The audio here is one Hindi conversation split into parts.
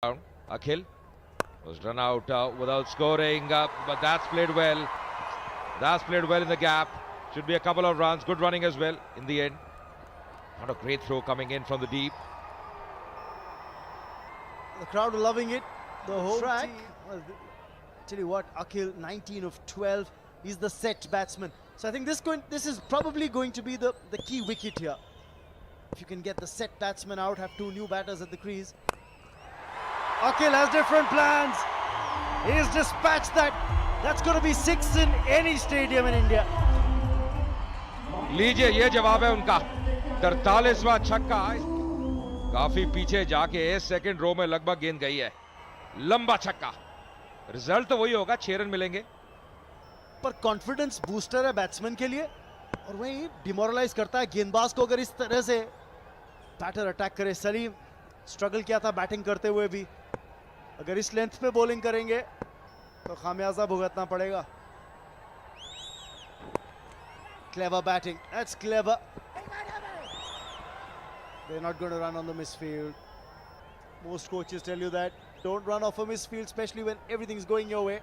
Akhil was run out without scoring, but that's played well. That's played well in the gap. Should be a couple of runs. Good running as well in the end. Not a great throw coming in from the deep. The crowd are loving it. The whole track. Well, tell you what, Akhil, 19 of 12. He's the set batsman. So I think this is probably going to be the key wicket here. If you can get the set batsman out, have two new batters at the crease. Akhil has different plans. He's dispatched that. That's going to be 6 in any stadium in India. लीजिए ये जवाब है उनका 43वां छक्का काफी पीछे जाके सेकंड रो में लगभग गेंद गई है लंबा छक्का रिजल्ट तो वही होगा 6 रन मिलेंगे पर कॉन्फिडेंस बूस्टर है बैट्समैन के लिए और वही डिमोरलाइज करता है गेंदबाज को अगर इस तरह से बैटर अटैक करे सलीम स्ट्रगल किया था बैटिंग करते हुए भी अगर इस लेंथ पे बॉलिंग करेंगे तो खामियाजा भुगतना पड़ेगा Clever batting. That's clever. They're not going to run on the misfield. Most coaches tell you that. Don't run off a misfield, especially when everything's going your way.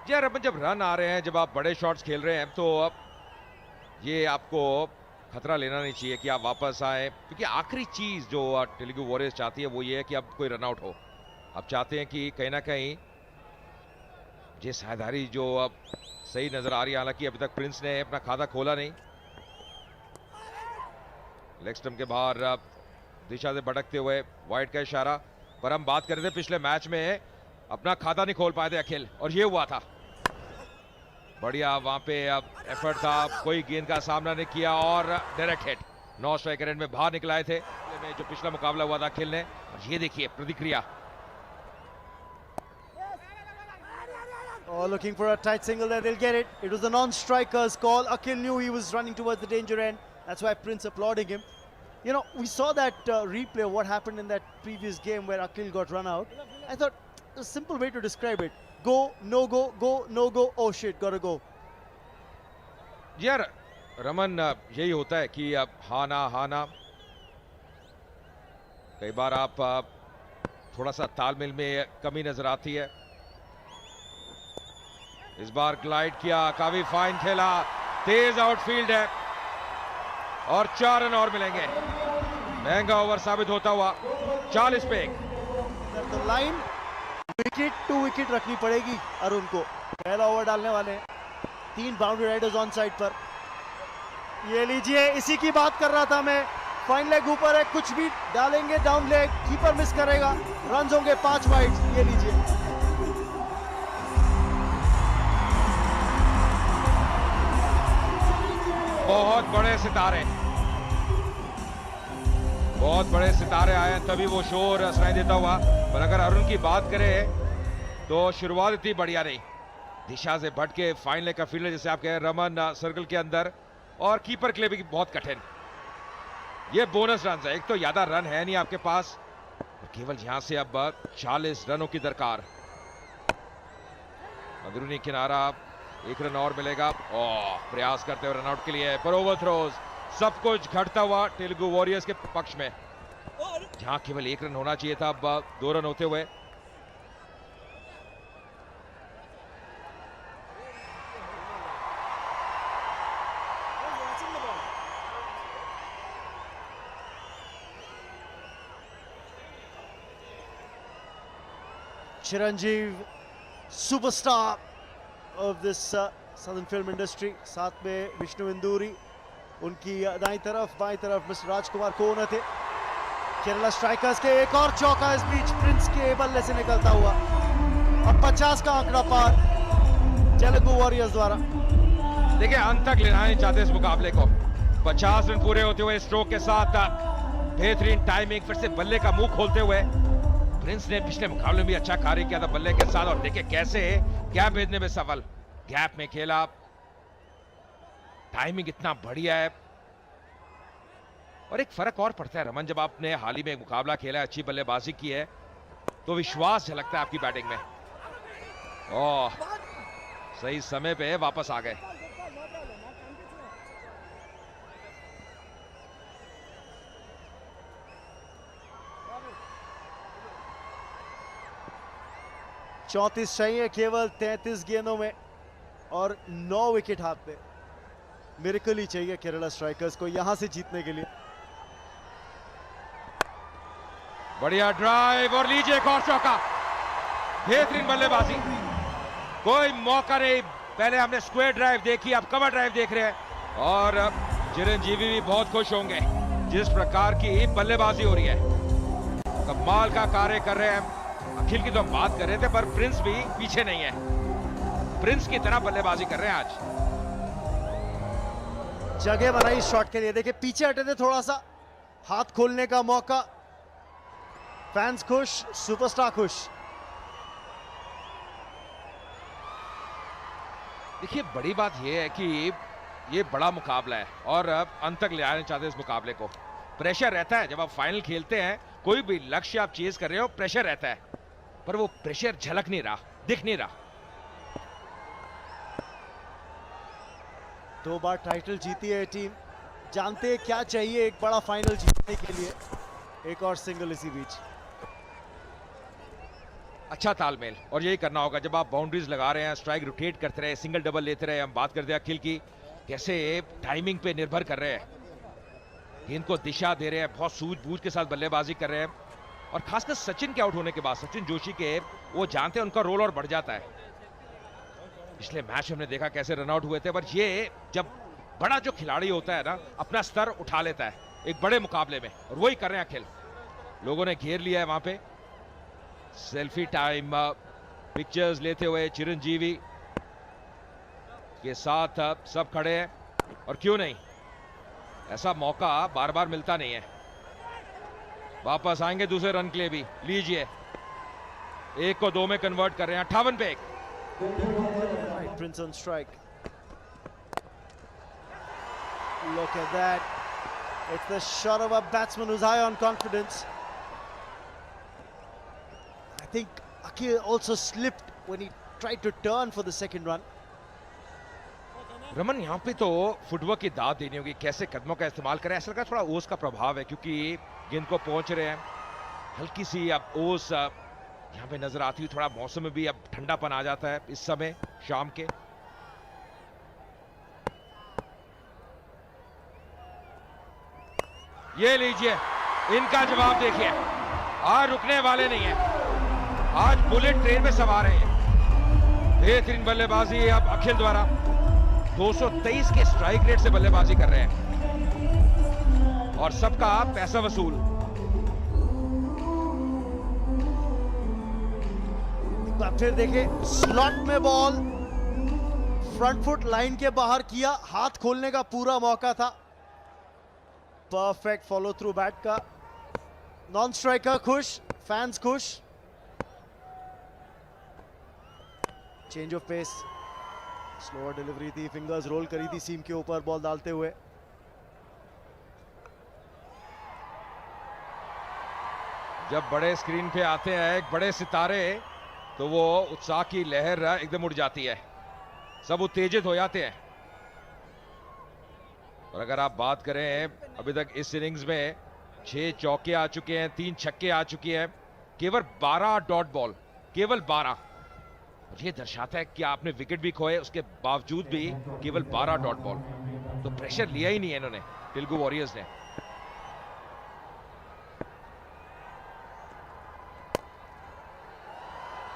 यार अपन जब रन आ रहे हैं जब आप बड़े शॉट्स खेल रहे हैं तो अब ये आपको खतरा लेना नहीं चाहिए कि आप वापस आए क्योंकि आखिरी चीज जो तेलुगु वॉरियर्स चाहती है वो ये है कि अब कोई रन आउट हो अब चाहते हैं कि कहीं ना कहीं ये साझेदारी जो अब सही नजर आ रही है हालांकि अभी तक प्रिंस ने अपना खाता खोला नहीं लेग स्टंप के बाहर दिशा से भटकते हुए वाइड का इशारा पर हम बात कर रहे थे पिछले मैच में अपना खाता नहीं खोल पाए थे अखिल और ये हुआ था बढ़िया वहां पे अब एफर्ट था कोई गेंद का सामना नहीं किया और डायरेक्ट हिट 9 स्ट्राइक रेट में बाहर निकलाए थे जो पिछला मुकाबला हुआ था अखिल ने और ये देखिए प्रतिक्रिया Oh, looking for a tight single there, they'll get it. It was a non-striker's call. Akhil knew he was running towards the danger end. That's why Prince applauding him. You know, we saw that replay of what happened in that previous game where Akhil got run out. I thought a simple way to describe it. Go, no go, go, no go. Oh shit, gotta go. यार रमन यही होता है कि अब हाँ ना कई बार आप थोड़ा सा तालमेल में कमी नजर आती है इस बार ग्लाइड किया काफी फाइन खेला तेज आउटफील्ड है और 4 रन और मिलेंगे महंगा ओवर साबित होता हुआ 40 पे तो लाइन विकेट टू विकेट रखनी पड़ेगी अरुण को पहला ओवर डालने वाले हैं 3 बाउंड्री राइडर्स ऑन साइड पर ये लीजिए इसी की बात कर रहा था मैं फाइन लेग ऊपर है कुछ भी डालेंगे डाउन लेग कीपर मिस करेगा रन होंगे 5 वाइड ये लीजिए बहुत बड़े सितारे आए हैं तभी वो शोर सुनाई देता हुआ पर अगर अरुण की बात करें तो शुरुआत इतनी बढ़िया नहीं दिशा से भटके फाइनल का फील्डर जैसे आप कह रमन सर्कल के अंदर और कीपर के लिए भी बहुत कठिन ये बोनस रन है एक तो ज्यादा रन है नहीं आपके पास केवल यहां से अब 40 रनों की दरकार अंदरूनी किनारा 1 रन और मिलेगा प्रयास करते हुए रनआउट के लिए पर ओवर थ्रोज सब कुछ घटता हुआ तेलुगु वॉरियर्स के पक्ष में जहां केवल 1 रन होना चाहिए था अब 2 रन होते हुए Chiranjeev, superstar of this southern film industry. साथ में विष्णु इंदूरी उनकी दाईं तरफ बाईं तरफ मिस्टर राजकुमार कोन थे केरला स्ट्राइकर्स के एक और चौका इस बीच प्रिंस के बल्ले से निकलता हुआ अब 50 का आंकड़ा पार तेलुगु वॉरियर्स द्वारा देखिए अंत तक लेना नहीं चाहते इस मुकाबले को 50 रन पूरे होते हुए स्ट्रोक के साथ बेहतरीन टाइमिंग फिर से बल्ले का मुंह खोलते हुए प्रिंस ने पिछले मुकाबले में भी अच्छा कार्य किया था बल्ले के साथ और देखिए कैसे गैप भेजने में सफल गैप में खेला टाइमिंग इतना बढ़िया है और एक फर्क और पड़ता है रमन जब आपने हाल ही में एक मुकाबला खेला अच्छी बल्लेबाजी की है तो विश्वास झलकता है आपकी बैटिंग में सही समय पे वापस आ गए 34 चाहिए केवल 33 गेंदों में और 9 विकेट हाथ पे। मिरेकल ही चाहिए केरला स्ट्राइकर्स को यहां से जीतने के लिए। बढ़िया ड्राइव और लीजिए एक और चौका। बेहतरीन बल्लेबाजी, कोई मौका नहीं। पहले हमने स्क्वायर ड्राइव देखी, अब कवर ड्राइव देख रहे हैं और चिरंजीवी भी बहुत खुश होंगे जिस प्रकार की बल्लेबाजी हो रही है। कमाल का कार्य कर रहे हैं। अखिल की तो हम बात कर रहे थे पर प्रिंस भी पीछे नहीं है, प्रिंस की तरह बल्लेबाजी कर रहे हैं आज। जगह बनाई शॉट के लिए, देखिए पीछे हटे थे थोड़ा सा, हाथ खोलने का मौका। फैंस खुश, सुपरस्टार खुश। देखिए बड़ी बात यह है कि ये बड़ा मुकाबला है और अब अंत तक ले आना चाहते हैं इस मुकाबले को। प्रेशर रहता है जब आप फाइनल खेलते हैं, कोई भी लक्ष्य आप चेज कर रहे हो, प्रेशर रहता है, पर वो प्रेशर झलक नहीं रहा, दिख नहीं रहा। 2 बार टाइटल जीती है टीम, जानते हैं क्या चाहिए एक बड़ा फाइनल जीतने के लिए। एक और सिंगल इसी बीच। अच्छा तालमेल, और यही करना होगा जब आप बाउंड्रीज लगा रहे हैं, स्ट्राइक रोटेट करते रहे, सिंगल डबल लेते रहे। हम बात करते हैं अखिल की, कैसे टाइमिंग पे निर्भर कर रहे हैं, इनको दिशा दे रहे हैं, बहुत सूझबूझ के साथ बल्लेबाजी कर रहे हैं। और खासकर सचिन के आउट होने के बाद, सचिन जोशी के, वो जानते हैं उनका रोल और बढ़ जाता है। पिछले मैच हमने देखा कैसे रनआउट हुए थे, पर ये जब बड़ा जो खिलाड़ी होता है ना, अपना स्तर उठा लेता है एक बड़े मुकाबले में, और वही कर रहे हैं अखिल। लोगों ने घेर लिया है वहां पे। सेल्फी टाइम, पिक्चर्स लेते हुए चिरंजीवी के साथ सब खड़े हैं, और क्यों नहीं, ऐसा मौका बार बार मिलता नहीं है। वापस आएंगे दूसरे रन के लिए भी, लीजिए 1 को 2 में कन्वर्ट कर रहे हैं। 58 पे 1। Prince on strike. Look at that. It's the shot of a batsman who's high on confidence. I think Akhil also slipped when he tried to turn for the second run. Raman यहाँ पे तो फुटवर्क की दाद देनी होगी, कैसे कदमों का इस्तेमाल करें। ऐसा लगा थोड़ा ओस का प्रभाव है क्योंकि गेंद को पहुंच रहे हैं, हल्की सी अब ओस यहाँ पे नजर आती हुई। थोड़ा मौसम में भी अब ठंडापन आ जाता है इस समय शाम के। ये लीजिए, इनका जवाब देखिए, आज रुकने वाले नहीं है, आज बुलेट ट्रेन में सवार हैं। बेहतरीन बल्लेबाजी अब अखिल द्वारा, 223 के स्ट्राइक रेट से बल्लेबाजी कर रहे हैं और सबका पैसा वसूल। फिर देखे स्लॉट में बॉल, फ्रंट फुट लाइन के बाहर किया, हाथ खोलने का पूरा मौका था। परफेक्ट फॉलो थ्रू बैट का। नॉन स्ट्राइकर खुश, फैंस खुश। Change of pace, slower delivery थी, फिंगर्स रोल करी थी सीम के ऊपर बॉल डालते हुए। जब बड़े स्क्रीन पे आते हैं एक बड़े सितारे, तो वो उत्साह की लहर एकदम उड़ जाती है, सब उत्तेजित हो जाते हैं। और अगर आप बात करें अभी तक इस इनिंग्स में 6 चौके आ चुके हैं, 3 छक्के आ चुके हैं, केवल 12 डॉट बॉल, केवल 12। ये दर्शाता है कि आपने विकेट भी खोए, उसके बावजूद भी केवल 12 डॉट बॉल। तो प्रेशर लिया ही नहीं है इन्होंने, तेलुगु वॉरियर्स ने।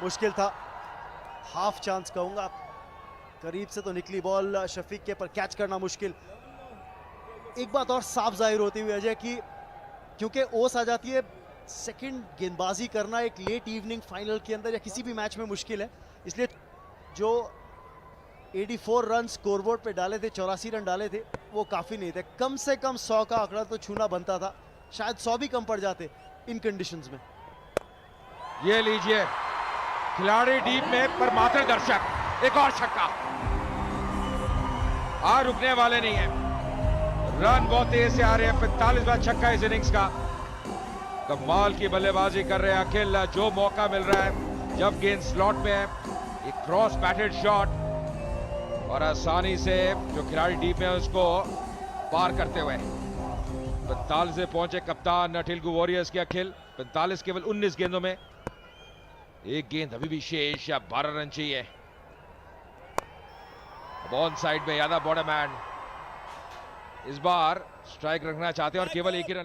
मुश्किल था, हाफ चांस कहूंगा। करीब से तो निकली बॉल शफीक के, पर कैच करना मुश्किल। एक बात और साफ जाहिर होती हुई अजय कि क्योंकि ओस आ जाती है, सेकंड गेंदबाजी करना एक लेट इवनिंग फाइनल के अंदर या किसी भी मैच में मुश्किल है। इसलिए जो 84 रन स्कोरबोर्ड पे डाले थे, 84 रन डाले थे, वो काफी नहीं थे। कम से कम 100 का आंकड़ा तो छूना बनता था, शायद 100 भी कम पड़ जाते इन कंडीशंस में। ये लीजिए, खिलाड़ी डीप में पर मात्र दर्शक। एक और छक्का, आज रुकने वाले नहीं है। रन बहुत तेज से आ रहे हैं, 45वां छक्का इस इनिंग्स का। कमाल की बल्लेबाजी कर रहे हैं अखिल। जो मौका मिल रहा है, जब गेंद स्लॉट में है, एक क्रॉस बैटेड शॉट, और आसानी से जो खिलाड़ी डीप में है उसको पार करते हुए 45 से पहुंचे कप्तान तेलुगु वॉरियर्स के अखिल। 45 केवल 19 गेंदों में एक गेंद अभी भी शेष, 12 रन चाहिए। ऑन साइड में यादव बॉर्डरमैन इस बार स्ट्राइक रखना चाहते हैं और केवल एक ही रन